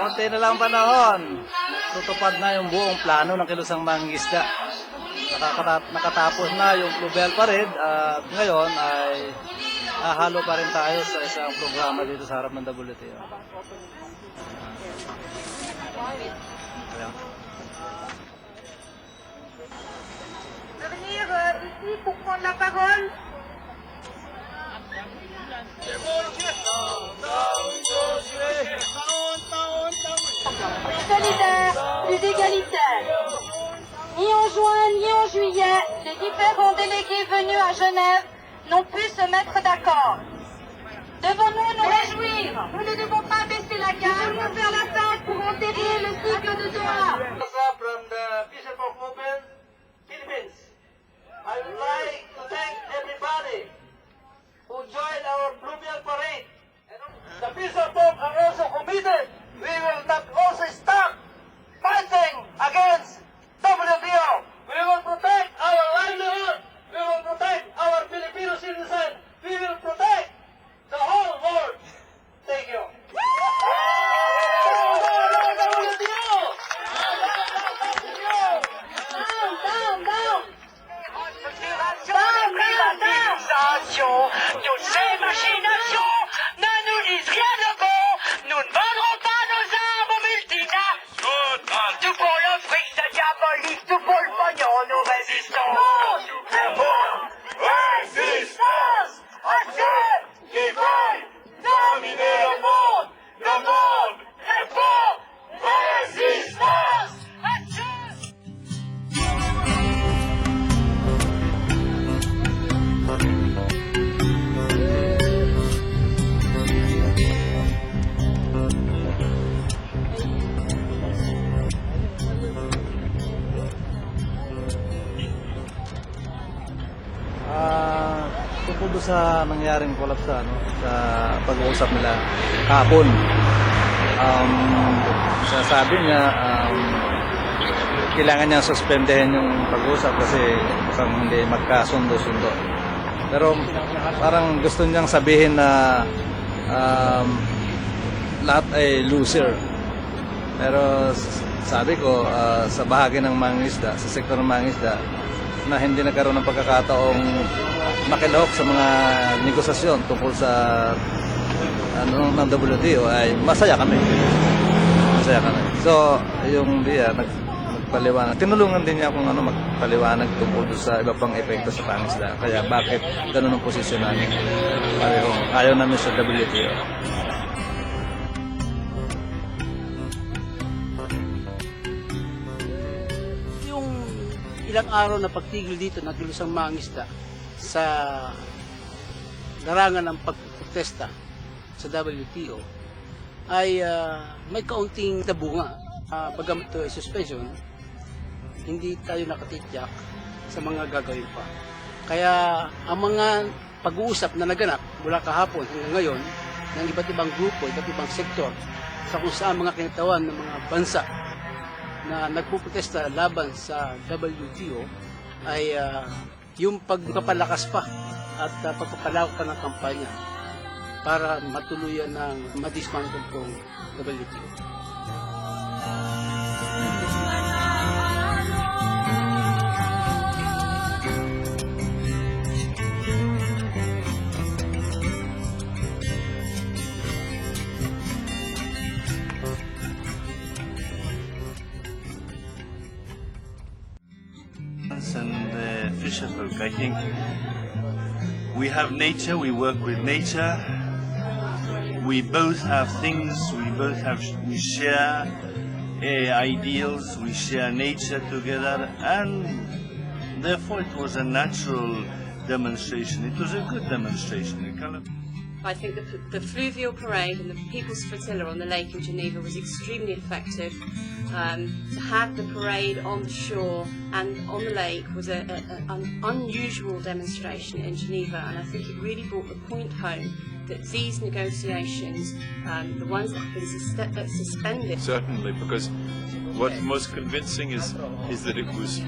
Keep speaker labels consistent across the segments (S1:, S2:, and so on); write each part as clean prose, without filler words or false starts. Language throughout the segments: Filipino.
S1: Konti na lang panahon. Tutupad na yung buong plano ng Kilusang Mangingisda. Nakatapos na yung Bluebell Parade at ngayon ay halo pa rin tayo sa isang programa dito sa harap ng WTO.
S2: Venir ici pour prendre la parole. Solidaire, plus égalitaire. Ni en juin ni en juillet, les différents délégués venus à Genève n'ont pu se mettre d'accord. Devons-nous nous réjouir? Nous ne devons pas baisser la garde. Nous devons faire la fête pour enterrer le cycle de Doha.
S3: From the Peaceable Movement, Philippines. I would like to thank everybody who joined our Bluebell Parade. The Peaceable are also committed. We will not also stop fighting against WTO. We will protect our livelihood. We will protect our Filipino citizens. We will protect the whole world. Thank you.
S4: Toutes ces machinations ne nous disent rien de bon. Nous ne vendrons pas nos armes aux multinationales. Tout pour le fric de diabolique, tout pour le pognon, nous résistons. Résistance à ceux qui veulent dominer le monde. Le monde répond résistance à ceux.
S1: Tungkol doon sa nangyaring collapse sa pag-uusap nila kahapon. Sabi niya kailangan niya suspendehin yung pag-uusap kasi mukhang hindi magkasundo-sundo. Pero parang gusto niyang sabihin na lahat ay loser. Pero sabi ko sa bahagi ng mangingisda, sa sektor ng mangingisda, na hindi nagkaroon ng pagkakataong makilahok sa mga negosasyon tungkol sa ng WTO ay masaya kami. So, yung diya nagpaliwanag. Tinulungan din niya kung magpaliwanag tungkol sa iba pang epekto sa pangisda. Kaya bakit ganun ang posisyon namin? Ayaw namin sa WTO.
S5: Ilang araw na pagtigil dito ng Kilusang Mangingisda sa larangan ng pagprotesta sa WTO ay may kaunting tabunga. Bagamat ito ay suspension, hindi tayo nakatityak sa mga gagawin pa. Kaya ang mga pag-uusap na naganap mula kahapon hanggang ngayon ng iba't ibang grupo, iba't ibang sektor sa kung saan mga kinatawan ng mga bansa na nagpuprotesta laban sa WTO ay yung pagpapalakas pa at pagpapalawak pa ng kampanya para matuluyan ng madismantle kong WTO.
S6: And fisher folk, I think we have nature, we work with nature, we both have things, we share ideals, we share nature together, and therefore it was a natural demonstration. It was a good demonstration.
S7: I think the fluvial parade and the People's Flotilla on the lake in Geneva was extremely effective. To have the parade on the shore and on the lake was an unusual demonstration in Geneva, and I think it really brought the point home that these negotiations, the ones that have been suspended.
S8: Certainly, because what's most convincing is that it was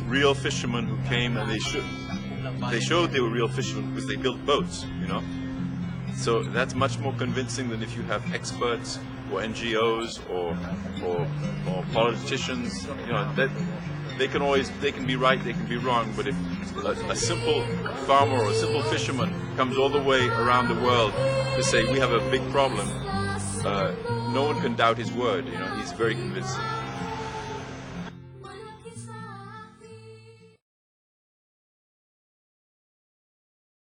S8: real fishermen who came, and they showed they were real fishermen because they built boats, you know. So that's much more convincing than if you have experts or NGOs or politicians. You know, that they can be right, they can be wrong, but if a simple farmer or a simple fisherman comes all the way around the world to say we have a big problem, no one can doubt his word. You know, he's very convincing.